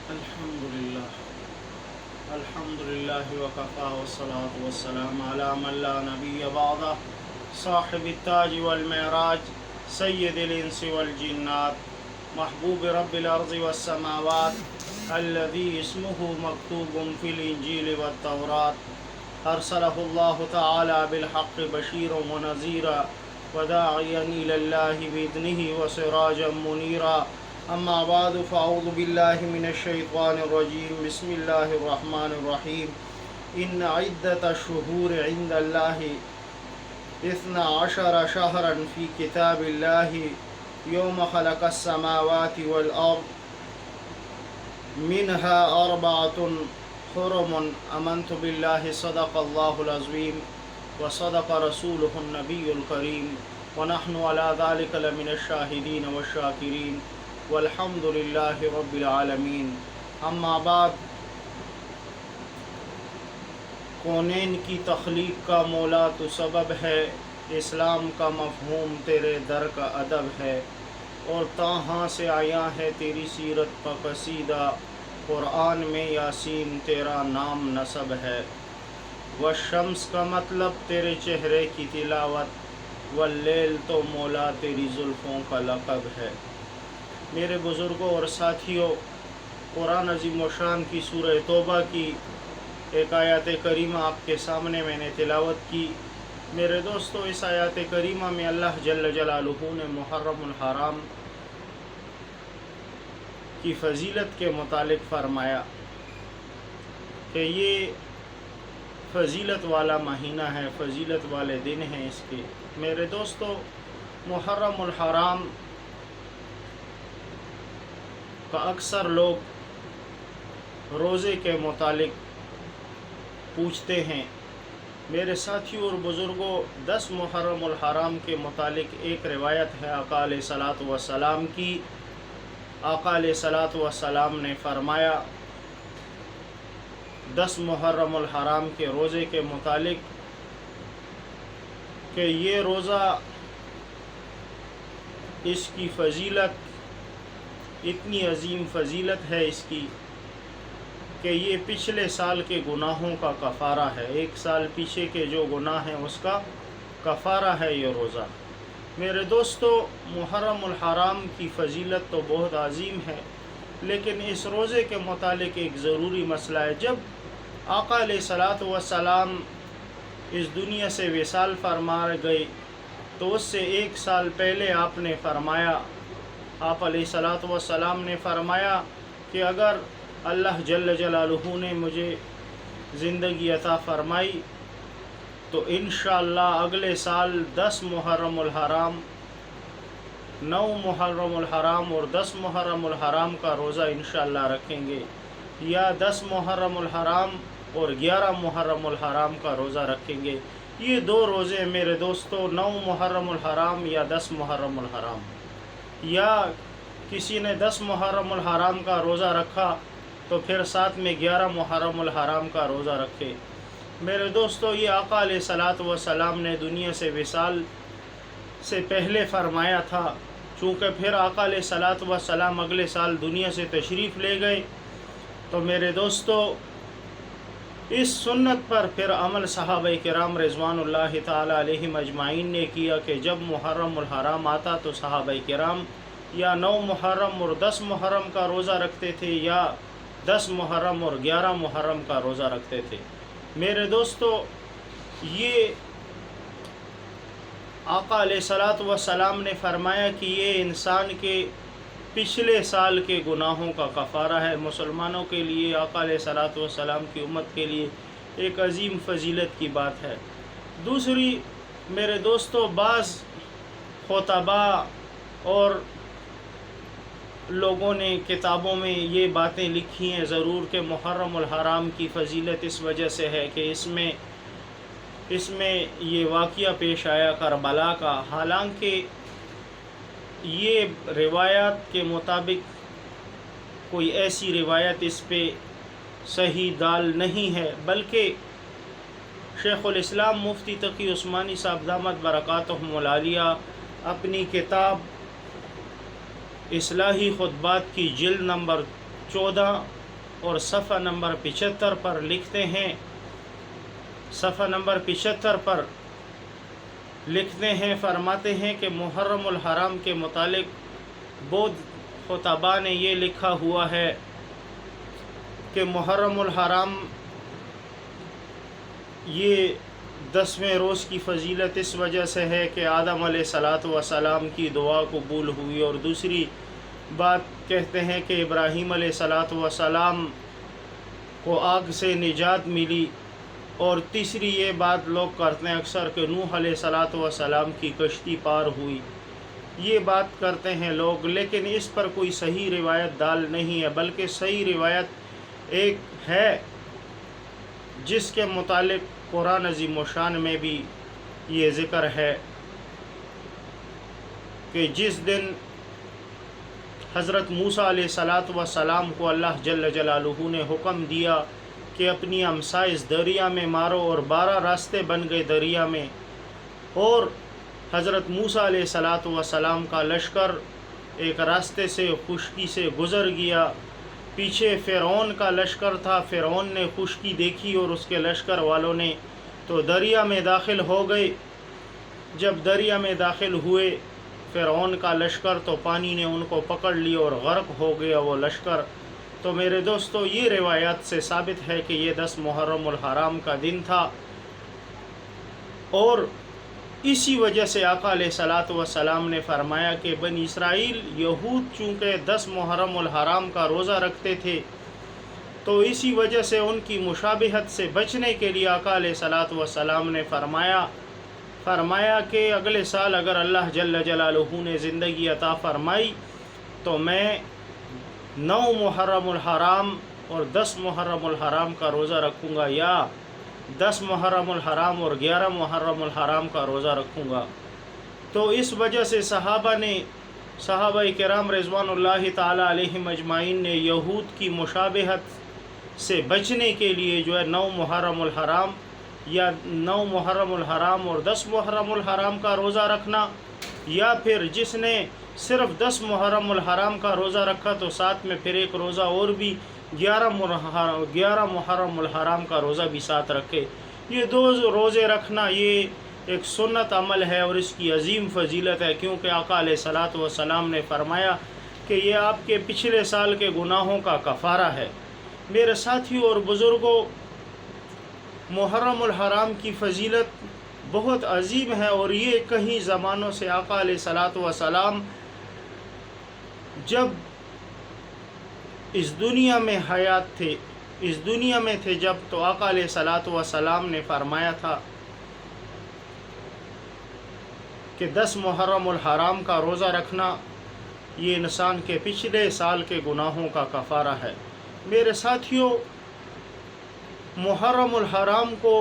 الحمد لله وكفى والصلاة والسلام على من لا نبي بعده صاحب التاج والمعراج سيد الإنس والجنات محبوب رب الأرض والسماوات الذي اسمه مكتوب في الإنجيل والتوراة أرسله الله تعالى بالحق بشيرا ونذيرا وداعيا إلى الله بإذنه وسراجا منيرا اما بعد فاعوذ باللہ من الشیطان الرجیم بسم اللہ الرحمن الرحیم ان عدت الشہور عند اللہ 12 شہرا فی کتاب اللہ یوم خلق السماوات والارض منها 4 حرم امنت باللہ صدق اللہ العظیم وصدق رسولہ النبی الکریم ونحن على ذلك لمن الشاہدین والشاکرین والحمد للہ رب العالمین اما بعد کونین کی تخلیق کا مولا تو سبب ہے، اسلام کا مفہوم تیرے در کا ادب ہے، اور تاہاں سے آیا ہے تیری سیرت کا قصیدہ، قرآن میں یاسین تیرا نام نسب ہے، والشمس کا مطلب تیرے چہرے کی تلاوت، واللیل تو مولا تیری زلفوں کا لقب ہے۔ میرے بزرگوں اور ساتھیوں، قرآن عظیم و شان کی سورہ توبہ کی ایک آیات کریمہ آپ کے سامنے میں نے تلاوت کی۔ میرے دوستو، اس آیات کریمہ میں اللہ جل جلالہ نے محرم الحرام کی فضیلت کے متعلق فرمایا کہ یہ فضیلت والا مہینہ ہے، فضیلت والے دن ہیں اس کے۔ میرے دوستو، محرم الحرام کا اکثر لوگ روزے کے متعلق پوچھتے ہیں۔ میرے ساتھیوں اور بزرگوں، 10 محرم الحرام کے متعلق ایک روایت ہے آقا علیہ الصلاۃ والسلام کی۔ آقا علیہ الصلاۃ والسلام نے فرمایا 10 محرم الحرام کے روزے کے متعلق کہ یہ روزہ، اس کی فضیلت اتنی عظیم فضیلت ہے اس کی کہ یہ پچھلے سال کے گناہوں کا کفارہ ہے، 1 سال پیچھے کے جو گناہ ہیں اس کا کفارہ ہے یہ روزہ۔ میرے دوستو، محرم الحرام کی فضیلت تو بہت عظیم ہے، لیکن اس روزے کے متعلق ایک ضروری مسئلہ ہے۔ جب آقا علیہ الصلاۃ والسلام اس دنیا سے وصال فرما گئے تو اس سے 1 سال پہلے آپ نے فرمایا، آپ علیہ الصلاۃ والسلام نے فرمایا کہ اگر اللہ جل جلالہ نے مجھے زندگی عطا فرمائی تو انشاءاللہ اگلے سال 10 محرم الحرام، 9 محرم الحرام اور 10 محرم الحرام کا روزہ انشاءاللہ رکھیں گے، یا 10 محرم الحرام اور 11 محرم الحرام کا روزہ رکھیں گے۔ یہ 2 روزے میرے دوستو، 9 محرم الحرام یا 10 محرم الحرام، یا کسی نے 10 محرم الحرام کا روزہ رکھا تو پھر ساتھ میں 11 محرم الحرام کا روزہ رکھے۔ میرے دوستو، یہ آقا علیہ الصلاۃ والسلام نے دنیا سے وصال سے پہلے فرمایا تھا، چونکہ پھر آقا علیہ الصلاۃ والسلام اگلے سال دنیا سے تشریف لے گئے، تو میرے دوستو اس سنت پر پھر عمل صحابہ کرام رضوان اللہ تعالی علیہم اجمعین نے کیا کہ جب محرم الحرام آتا تو صحابہ کرام یا 9 محرم اور 10 محرم کا روزہ رکھتے تھے، یا 10 محرم اور 11 محرم کا روزہ رکھتے تھے۔ میرے دوستو، یہ آقا علیہ الصلاۃ والسلام نے فرمایا کہ یہ انسان کے پچھلے سال کے گناہوں کا کفارہ ہے۔ مسلمانوں کے لیے، آقا علیہ الصلاۃ والسلام کی امت کے لیے ایک عظیم فضیلت کی بات ہے۔ دوسری، میرے دوستو، بعض خطباء اور لوگوں نے کتابوں میں یہ باتیں لکھی ہیں ضرور کہ محرم الحرام کی فضیلت اس وجہ سے ہے کہ اس میں یہ واقعہ پیش آیا کربلا کا، حالانکہ یہ روایات کے مطابق کوئی ایسی روایت اس پہ صحیح دال نہیں ہے، بلکہ شیخ الاسلام مفتی تقی عثمانی صاحب دامت برکاتہم العالیہ اپنی کتاب اصلاحی خطبات کی جلد نمبر 14 اور صفحہ نمبر 75 پر لکھتے ہیں، صفحہ نمبر 75 پر لکھتے ہیں، فرماتے ہیں کہ محرم الحرام کے متعلق بودھ خطبہ نے یہ لکھا ہوا ہے کہ محرم الحرام یہ 10ویں روز کی فضیلت اس وجہ سے ہے کہ آدم علیہ السلام کی دعا قبول ہوئی، اور دوسری بات کہتے ہیں کہ ابراہیم علیہ السلام کو آگ سے نجات ملی، اور تیسری یہ بات لوگ کرتے ہیں اکثر کہ نوح علیہ السلام کی کشتی پار ہوئی، یہ بات کرتے ہیں لوگ، لیکن اس پر کوئی صحیح روایت دال نہیں ہے، بلکہ صحیح روایت ایک ہے جس کے متعلق قرآن عظیم الشان میں بھی یہ ذکر ہے کہ جس دن حضرت موسیٰ علیہ السلام کو اللہ جل جلالہ نے حکم دیا کہ اپنی امسا اس دریا میں مارو، اور 12 راستے بن گئے دریا میں، اور حضرت موسیٰ علیہ السلام کا لشکر ایک راستے سے خشکی سے گزر گیا، پیچھے فرعون کا لشکر تھا، فرعون نے خشکی دیکھی اور اس کے لشکر والوں نے تو دریا میں داخل ہو گئے، جب دریا میں داخل ہوئے فرعون کا لشکر تو پانی نے ان کو پکڑ لیا اور غرق ہو گیا وہ لشکر۔ تو میرے دوستو یہ روایات سے ثابت ہے کہ یہ 10 محرم الحرام کا دن تھا، اور اسی وجہ سے آقا علیہ السلام نے فرمایا کہ بنی اسرائیل یہود چونکہ 10 محرم الحرام کا روزہ رکھتے تھے، تو اسی وجہ سے ان کی مشابہت سے بچنے کے لیے آقا علیہ السلام نے فرمایا کہ اگلے سال اگر اللہ جل جلالہ نے زندگی عطا فرمائی تو میں 9 محرم الحرام اور 10 محرم الحرام کا روزہ رکھوں گا، یا 10 محرم الحرام اور 11 محرم الحرام کا روزہ رکھوں گا۔ تو اس وجہ سے صحابہ کرام رضوان اللہ تعالی علیہم اجمعین نے یہود کی مشابہت سے بچنے کے لیے جو ہے 9 محرم الحرام یا 9 محرم الحرام اور 10 محرم الحرام کا روزہ رکھنا، یا پھر جس نے صرف 10 محرم الحرام کا روزہ رکھا تو ساتھ میں پھر ایک روزہ اور بھی 11 محرم الحرام کا روزہ بھی ساتھ رکھے۔ یہ 2 روزے رکھنا یہ ایک سنت عمل ہے اور اس کی عظیم فضیلت ہے، کیونکہ آقا علیہ السلام نے فرمایا کہ یہ آپ کے پچھلے سال کے گناہوں کا کفارہ ہے۔ میرے ساتھیوں اور بزرگوں، محرم الحرام کی فضیلت بہت عظیم ہے، اور یہ کئی زمانوں سے آقا علیہ السلام جب اس دنیا میں حیات تھے، اس دنیا میں تھے جب، تو آقا علیہ السلام نے فرمایا تھا کہ 10 محرم الحرام کا روزہ رکھنا یہ انسان کے پچھلے سال کے گناہوں کا کفارہ ہے۔ میرے ساتھیوں، محرم الحرام کو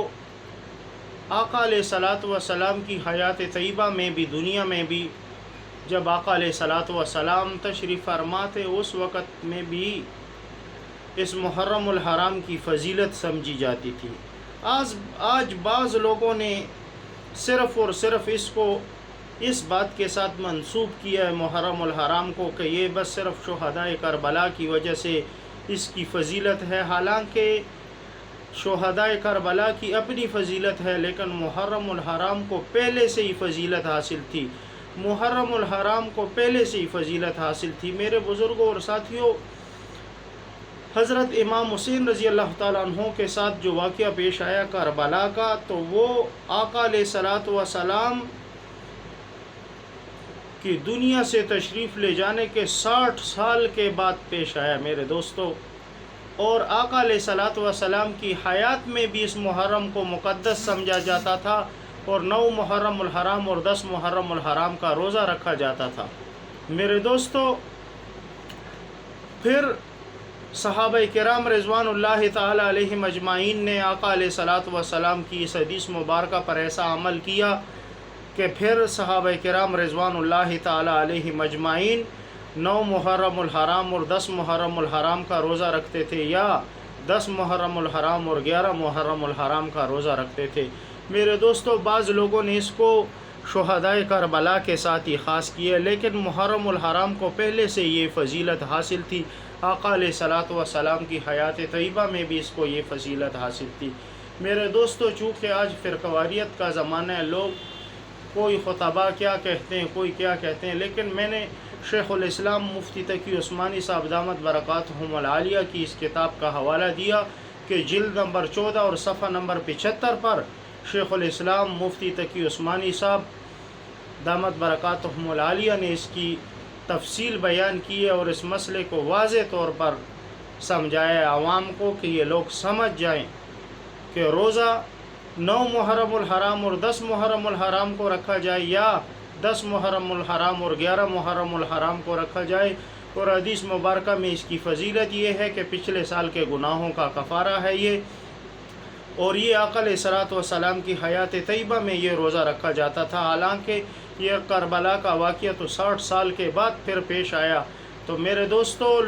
آقا علیہ السلام کی حیات طیبہ میں بھی، دنیا میں بھی، جب آقا علیہ السلام تشریف فرما تھے اس وقت میں بھی اس محرم الحرام کی فضیلت سمجھی جاتی تھی۔ آج بعض لوگوں نے صرف اور صرف اس کو اس بات کے ساتھ منسوب کیا ہے محرم الحرام کو کہ یہ بس صرف شہدائے کربلا کی وجہ سے اس کی فضیلت ہے، حالانکہ شہدائے کربلا کی اپنی فضیلت ہے، لیکن محرم الحرام کو پہلے سے ہی فضیلت حاصل تھی، محرم الحرام کو پہلے سے ہی فضیلت حاصل تھی۔ میرے بزرگوں اور ساتھیوں، حضرت امام حسین رضی اللہ تعالیٰ عنہ کے ساتھ جو واقعہ پیش آیا کربلا کا، تو وہ آقا علیہ السلام کی دنیا سے تشریف لے جانے کے 60 سال کے بعد پیش آیا میرے دوستو، اور آقا علیہ السلام کی حیات میں بھی اس محرم کو مقدس سمجھا جاتا تھا، اور 9 محرم الحرام اور 10 محرم الحرام کا روزہ رکھا جاتا تھا۔ میرے دوستو، پھر صحابہ کرام رضوان اللہ تعالی علیہم اجمعین نے آقا علیہ السلام کی اس حدیث مبارکہ پر ایسا عمل کیا کہ پھر صحابہ کرام رضوان اللہ تعالی علیہم اجمعین 9 محرم الحرام اور 10 محرم الحرام کا روزہ رکھتے تھے، یا 10 محرم الحرام اور 11 محرم الحرام کا روزہ رکھتے تھے۔ میرے دوستو، بعض لوگوں نے اس کو شہدائے کربلا کے ساتھ ہی خاص کیا، لیکن محرم الحرام کو پہلے سے یہ فضیلت حاصل تھی۔ آقا علیہ الصلوۃ والسلام کی حیات طیبہ میں بھی اس کو یہ فضیلت حاصل تھی۔ میرے دوستو، چونکہ آج فرقواریت کا زمانہ ہے، لوگ کوئی خطبہ کیا کہتے ہیں، کوئی کیا کہتے ہیں، لیکن میں نے شیخ الاسلام مفتی تقی عثمانی صاحب دامت برکاتہم العالیہ کی اس کتاب کا حوالہ دیا کہ جلد نمبر 14 اور صفحہ نمبر 75 پر شیخ الاسلام مفتی تقی عثمانی صاحب دامت برکاتہم العالیہ نے اس کی تفصیل بیان کی ہے اور اس مسئلے کو واضح طور پر سمجھایا ہے عوام کو کہ یہ لوگ سمجھ جائیں کہ روزہ 9 محرم الحرام اور 10 محرم الحرام کو رکھا جائے یا 10 محرم الحرام اور 11 محرم الحرام کو رکھا جائے، اور حدیث مبارکہ میں اس کی فضیلت یہ ہے کہ پچھلے سال کے گناہوں کا کفارہ ہے یہ، اور یہ آقا علیہ الصلوۃ والسلام کی حیات طیبہ میں یہ روزہ رکھا جاتا تھا، حالانکہ یہ کربلا کا واقعہ تو 60 سال کے بعد پھر پیش آیا۔ تو میرے دوستو،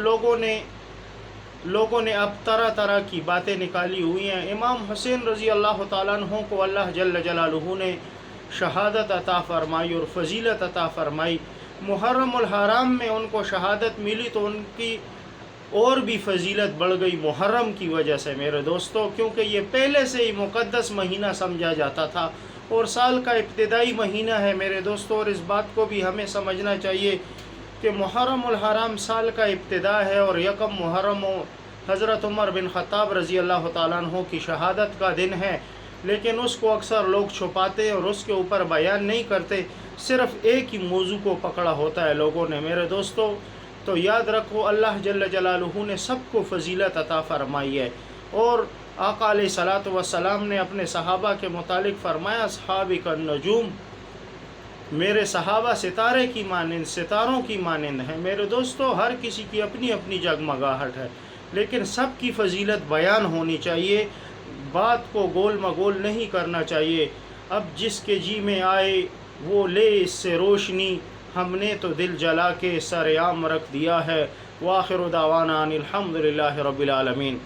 لوگوں نے اب طرح طرح کی باتیں نکالی ہوئی ہیں۔ امام حسین رضی اللہ تعالیٰ عنہ کو اللہ جل جلالہ نے شہادت عطا فرمائی اور فضیلت عطا فرمائی۔ محرم الحرام میں ان کو شہادت ملی تو ان کی اور بھی فضیلت بڑھ گئی محرم کی وجہ سے میرے دوستو، کیونکہ یہ پہلے سے ہی مقدس مہینہ سمجھا جاتا تھا اور سال کا ابتدائی مہینہ ہے میرے دوستو، اور اس بات کو بھی ہمیں سمجھنا چاہیے کہ محرم الحرام سال کا ابتدا ہے اور یکم محرم حضرت عمر بن خطاب رضی اللہ تعالیٰ عنہ کی شہادت کا دن ہے، لیکن اس کو اکثر لوگ چھپاتے اور اس کے اوپر بیان نہیں کرتے، صرف ایک ہی موضوع کو پکڑا ہوتا ہے لوگوں نے میرے دوستو۔ تو یاد رکھو، اللہ جل جلالہ نے سب کو فضیلت عطا فرمائی ہے، اور آقا علیہ الصلوۃ والسلام نے اپنے صحابہ کے متعلق فرمایا اصحابی کالنجوم، میرے صحابہ ستارے کی مانند، ستاروں کی مانند ہیں۔ میرے دوستو، ہر کسی کی اپنی اپنی جگمگاہٹ ہے، لیکن سب کی فضیلت بیان ہونی چاہیے، بات کو گول مگول نہیں کرنا چاہیے۔ اب جس کے جی میں آئے وہ لے اس سے روشنی، ہم نے تو دل جلا کے سر عام رکھ دیا ہے۔ وآخر دعوانا ان الحمد للہ رب العالمین۔